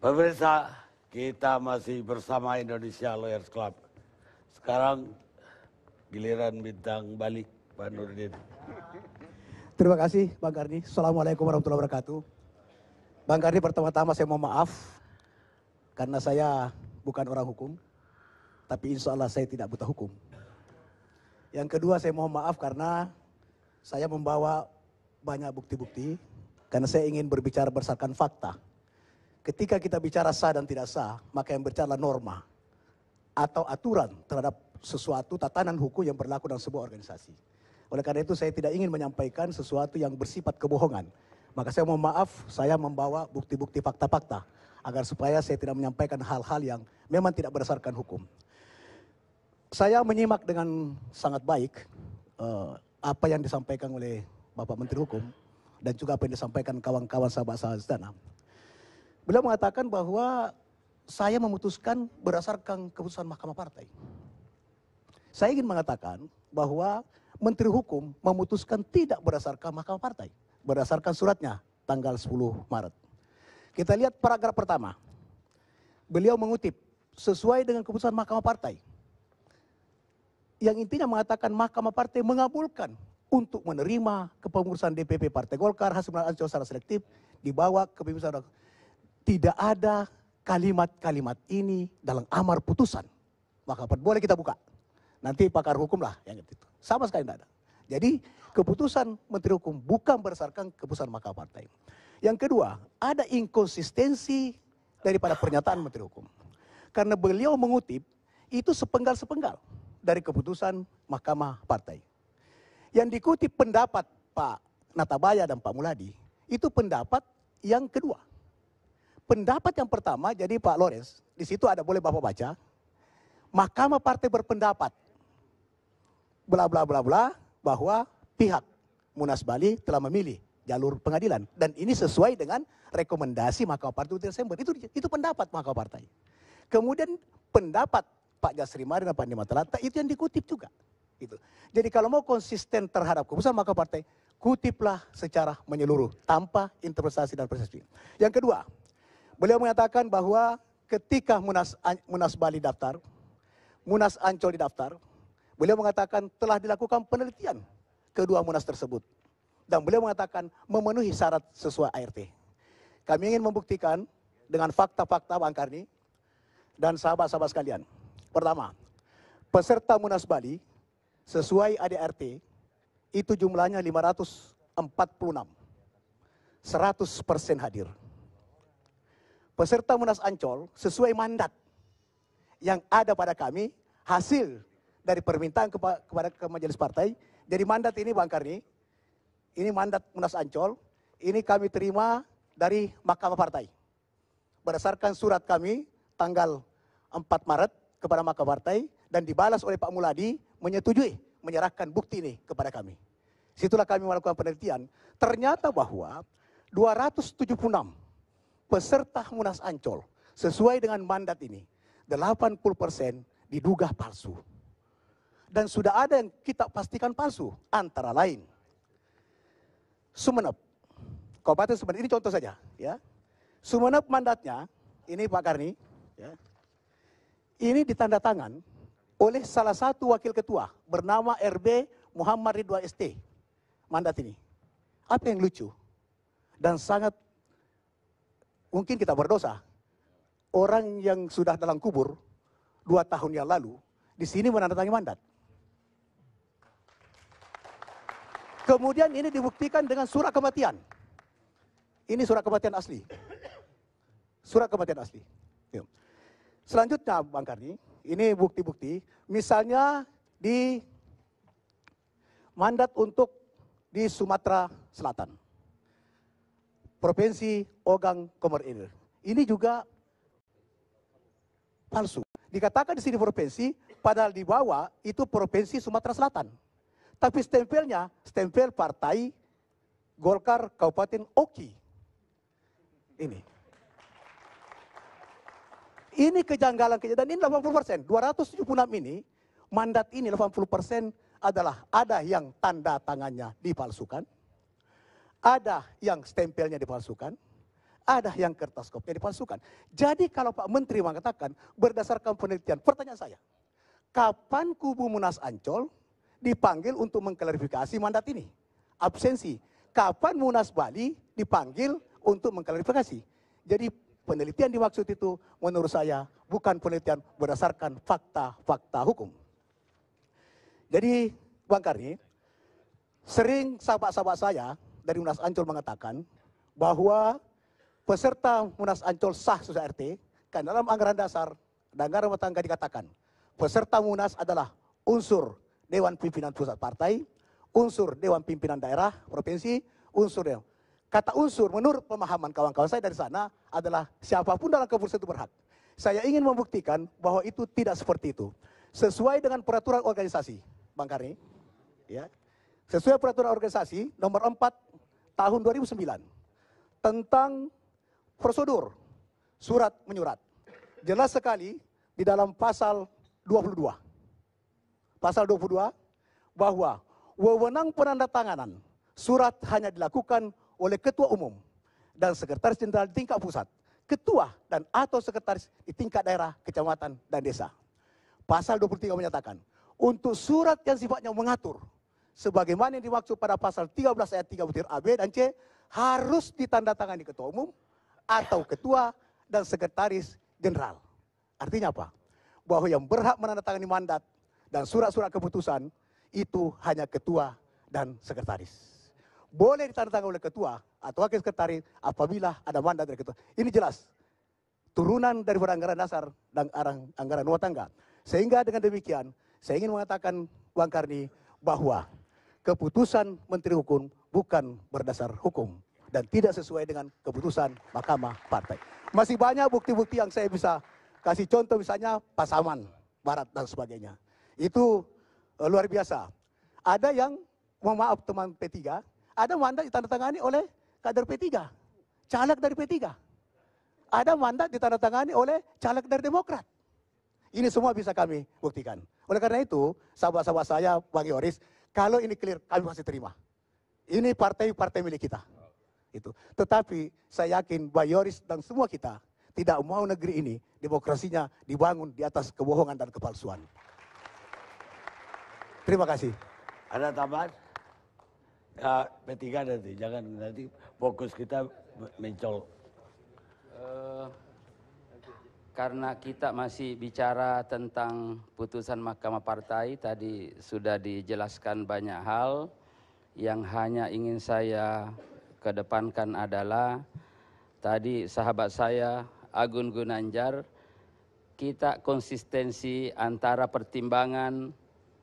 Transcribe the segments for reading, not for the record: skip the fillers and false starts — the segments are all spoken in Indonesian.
Pemirsa, kita masih bersama Indonesia Lawyers Club. Sekarang giliran bintang balik, Pak Nurdin. Terima kasih Bang Karni. Assalamualaikum warahmatullahi wabarakatuh. Bang Karni, pertama-tama saya mohon maaf karena saya bukan orang hukum, tapi insya Allah saya tidak buta hukum. Yang kedua, saya mohon maaf karena saya membawa banyak bukti-bukti karena saya ingin berbicara berdasarkan fakta. Ketika kita bicara sah dan tidak sah, maka yang berbicara norma atau aturan terhadap sesuatu tatanan hukum yang berlaku dalam sebuah organisasi. Oleh karena itu saya tidak ingin menyampaikan sesuatu yang bersifat kebohongan. Maka saya mohon maaf, saya membawa bukti-bukti fakta-fakta agar supaya saya tidak menyampaikan hal-hal yang memang tidak berdasarkan hukum. Saya menyimak dengan sangat baik apa yang disampaikan oleh Bapak Menteri Hukum dan juga apa yang disampaikan kawan-kawan sahabat-sahabat istana. Beliau mengatakan bahwa saya memutuskan berdasarkan keputusan Mahkamah Partai. Saya ingin mengatakan bahwa Menteri Hukum memutuskan tidak berdasarkan Mahkamah Partai. Berdasarkan suratnya tanggal 10 Maret. Kita lihat paragraf pertama. Beliau mengutip sesuai dengan keputusan Mahkamah Partai. Yang intinya mengatakan Mahkamah Partai mengabulkan untuk menerima kepengurusan DPP Partai Golkar hasil pemilihan Ancol secara selektif dibawa ke pimpinan. Tidak ada kalimat-kalimat ini dalam amar putusan. Maka boleh kita buka. Nanti pakar hukum lah yang itu. Sama sekali tidak ada. Jadi keputusan Menteri Hukum bukan berdasarkan keputusan Mahkamah Partai. Yang kedua, ada inkonsistensi daripada pernyataan Menteri Hukum. Karena beliau mengutip itu sepenggal-sepenggal dari keputusan Mahkamah Partai. Yang dikutip pendapat Pak Natabaya dan Pak Muladi, itu pendapat yang kedua. Pendapat yang pertama, jadi Pak Lawrence, di situ ada boleh Bapak baca, Mahkamah Partai berpendapat, bla bla bla bla, bahwa pihak Munas Bali telah memilih jalur pengadilan. Dan ini sesuai dengan rekomendasi Mahkamah Partai Desember. Itu pendapat Mahkamah Partai. Kemudian pendapat Pak Jasri Mari dan Pak Nima Talata, itu yang dikutip juga. Gitu. Jadi kalau mau konsisten terhadap keputusan Mahkamah Partai, kutiplah secara menyeluruh, tanpa interpretasi dan persepsi. Yang kedua, beliau mengatakan bahwa ketika Munas Bali daftar, Munas Ancol didaftar, beliau mengatakan telah dilakukan penelitian kedua Munas tersebut. Dan beliau mengatakan memenuhi syarat sesuai ART. Kami ingin membuktikan dengan fakta-fakta Bang Karni dan sahabat-sahabat sekalian. Pertama, peserta Munas Bali sesuai ADRT itu jumlahnya 546. 100% hadir. Peserta Munas Ancol sesuai mandat yang ada pada kami, hasil dari permintaan kepada ke majelis partai. Jadi mandat ini Bang Karni, ini mandat Munas Ancol, ini kami terima dari Mahkamah Partai. Berdasarkan surat kami tanggal 4 Maret kepada Mahkamah Partai dan dibalas oleh Pak Muladi menyetujui menyerahkan bukti ini kepada kami. Situlah kami melakukan penelitian. Ternyata bahwa 276 peserta Munas Ancol sesuai dengan mandat ini 80% diduga palsu. Dan sudah ada yang kita pastikan palsu, antara lain Sumeneb. Kabupaten Sumeneb, ini contoh saja. Ya. Sumeneb mandatnya, ini Pak Karni, ya, ini ditanda tangan oleh salah satu wakil ketua bernama RB Muhammad Ridwan ST. Mandat ini. Apa yang lucu? Dan sangat mungkin kita berdosa. Orang yang sudah dalam kubur 2 tahun yang lalu, di sini menandatangani mandat. Kemudian ini dibuktikan dengan surat kematian. Ini surat kematian asli. Surat kematian asli. Selanjutnya Bang Karni, ini bukti-bukti. Misalnya di mandat untuk di Sumatera Selatan. Provinsi Ogang Komor Ilir. Ini juga palsu. Dikatakan di sini provinsi, padahal di bawah itu provinsi Sumatera Selatan. Tapi stempelnya, stempel partai Golkar Kabupaten Oki. Ini kejanggalan-kejanggalan, ini 80%. 276 ini, mandat ini 80% adalah ada yang tanda tangannya dipalsukan, ada yang stempelnya dipalsukan, ada yang kertas kopinya dipalsukan. Jadi kalau Pak Menteri mengatakan berdasarkan penelitian, pertanyaan saya, kapan kubu Munas Ancol dipanggil untuk mengklarifikasi mandat ini? Absensi. Kapan Munas Bali dipanggil untuk mengklarifikasi? Jadi penelitian dimaksud itu menurut saya bukan penelitian berdasarkan fakta-fakta hukum. Jadi Bang Karni, sering sahabat-sahabat saya dari Munas Ancol mengatakan bahwa peserta Munas Ancol sah sesuai RT, kan dalam anggaran dasar dan anggaran rumah tangga dikatakan, peserta Munas adalah unsur Dewan Pimpinan Pusat Partai, unsur Dewan Pimpinan Daerah, Provinsi, unsur Dewan. Kata unsur menurut pemahaman kawan-kawan saya dari sana adalah siapapun dalam keputusan itu berhak. Saya ingin membuktikan bahwa itu tidak seperti itu. Sesuai dengan peraturan organisasi, Bang Karni, ya, sesuai peraturan organisasi nomor 4 tahun 2009 tentang prosedur surat menyurat. Jelas sekali di dalam pasal 22. Pasal 22 bahwa wewenang penandatanganan surat hanya dilakukan oleh Ketua Umum dan Sekretaris Jenderal di tingkat pusat, Ketua dan atau Sekretaris di tingkat daerah, kecamatan, dan desa. Pasal 23 menyatakan, untuk surat yang sifatnya mengatur, sebagaimana yang dimaksud pada pasal 13 ayat 3 butir A, B, dan C, harus ditandatangani Ketua Umum atau Ketua dan Sekretaris Jenderal. Artinya apa? Bahwa yang berhak menandatangani mandat dan surat-surat keputusan itu hanya Ketua dan Sekretaris. Boleh ditandatangani oleh Ketua atau Wakil Sekretaris apabila ada mandat dari Ketua. Ini jelas. Turunan daripada anggaran dasar dan anggaran rumah tangga. Sehingga dengan demikian, saya ingin mengatakan Bang Karni bahwa keputusan Menteri Hukum bukan berdasar hukum dan tidak sesuai dengan keputusan Mahkamah Partai. Masih banyak bukti-bukti yang saya bisa kasih contoh, misalnya Pasaman Barat dan sebagainya. Itu luar biasa. Ada yang, mohon maaf teman P3, ada mandat ditandatangani oleh kader P3, caleg dari P3. Ada mandat ditandatangani oleh caleg dari Demokrat. Ini semua bisa kami buktikan. Oleh karena itu, sahabat-sahabat saya, Bang Yoris, kalau ini clear, kami pasti terima. Ini partai-partai milik kita. Itu. Tetapi saya yakin Bang Yoris dan semua kita tidak mau negeri ini demokrasinya dibangun di atas kebohongan dan kepalsuan. Terima kasih. Ada tambahan? Ya, P3 nanti, jangan nanti fokus kita mencol. Karena kita masih bicara tentang putusan Mahkamah Partai, tadi sudah dijelaskan banyak hal. Yang hanya ingin saya kedepankan adalah, tadi sahabat saya Agun Gunanjar, kita konsistensi antara pertimbangan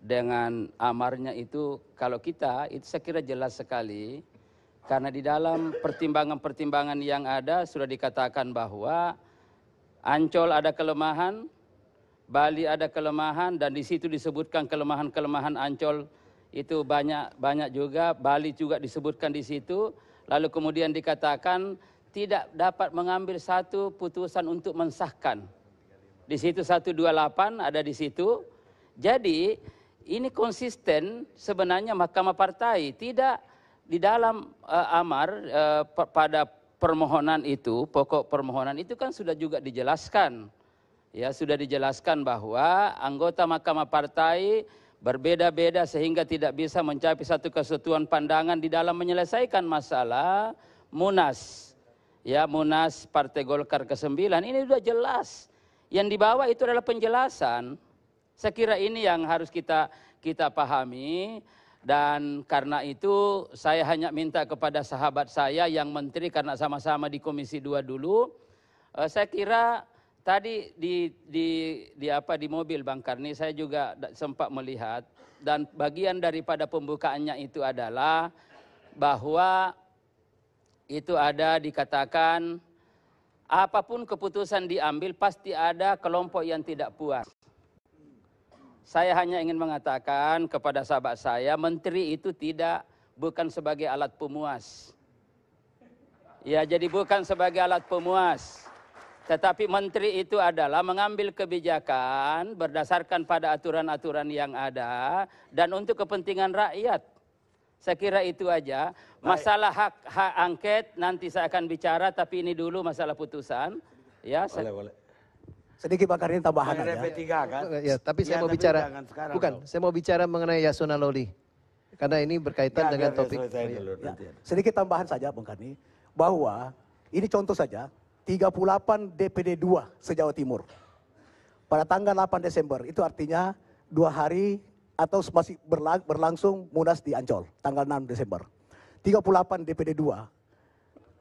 dengan amarnya itu, kalau kita, itu saya kira jelas sekali. Karena di dalam pertimbangan-pertimbangan yang ada sudah dikatakan bahwa Ancol ada kelemahan, Bali ada kelemahan, dan di situ disebutkan kelemahan-kelemahan Ancol itu banyak juga, Bali juga disebutkan di situ. Lalu kemudian dikatakan tidak dapat mengambil satu putusan untuk mensahkan. Di situ 128 ada di situ. Jadi ini konsisten sebenarnya Mahkamah Partai, tidak di dalam amar pada permohonan itu, pokok permohonan itu kan sudah juga dijelaskan. Ya, sudah dijelaskan bahwa anggota Mahkamah Partai berbeda-beda sehingga tidak bisa mencapai satu kesatuan pandangan di dalam menyelesaikan masalah Munas. Ya, Munas Partai Golkar ke-9 ini sudah jelas. Yang dibawa itu adalah penjelasan. Saya kira ini yang harus kita pahami. Dan karena itu saya hanya minta kepada sahabat saya yang menteri, karena sama-sama di Komisi 2 dulu. Saya kira tadi di mobil Bang Karni saya juga sempat melihat, dan bagian daripada pembukaannya itu adalah bahwa itu ada dikatakan apapun keputusan diambil pasti ada kelompok yang tidak puas. Saya hanya ingin mengatakan kepada sahabat saya, menteri itu bukan sebagai alat pemuas. Ya, jadi bukan sebagai alat pemuas. Tetapi menteri itu adalah mengambil kebijakan berdasarkan pada aturan-aturan yang ada dan untuk kepentingan rakyat. Saya kira itu aja. Masalah hak angket nanti saya akan bicara, tapi ini dulu masalah putusan. Ya, Boleh. Sedikit Bang Karni tambahan Ada aja. P3 kan? Ya, tapi saya Ya, mau tapi bicara. jangan sekarang Bukan, dong. saya mau bicara mengenai Yasona Lawli. Karena ini berkaitan dengan Ya, biar dia topik. selesai Oh, iya. dulu, Ya, nanti. sedikit tambahan saja Bang Karni, bahwa ini contoh saja, 38 DPD 2 se-Jawa Timur. Pada tanggal 8 Desember, itu artinya 2 hari atau masih berlangsung Munas di Ancol, tanggal 6 Desember. 38 DPD 2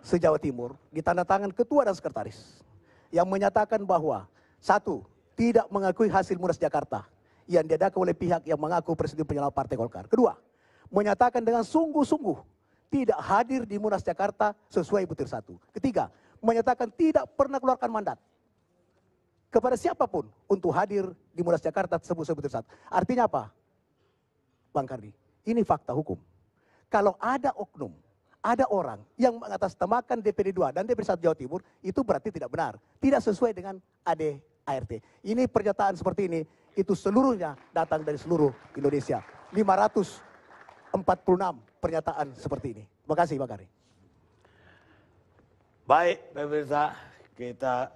se-Jawa Timur ditandatangan ketua dan sekretaris yang menyatakan bahwa satu, tidak mengakui hasil Munas Jakarta yang diadakan oleh pihak yang mengaku Presiden penyelamat Partai Golkar. Kedua, menyatakan dengan sungguh-sungguh tidak hadir di Munas Jakarta sesuai butir 1. Ketiga, menyatakan tidak pernah keluarkan mandat kepada siapapun untuk hadir di Munas Jakarta sesuai butir 1. Artinya apa, Bang Karni? Ini fakta hukum. Kalau ada oknum, ada orang yang mengatasnamakan DPD 2 dan DPD 1 Jawa Timur, itu berarti tidak benar. Tidak sesuai dengan ADART. Ini pernyataan seperti ini, itu seluruhnya datang dari seluruh Indonesia. 546 pernyataan seperti ini. Terima kasih Bang Karni. Baik, pemirsa, kita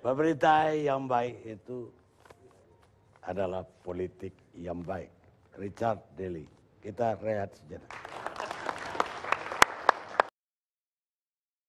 pemerintah yang baik itu adalah politik yang baik. Richard Daly. Kita rehat sejenak.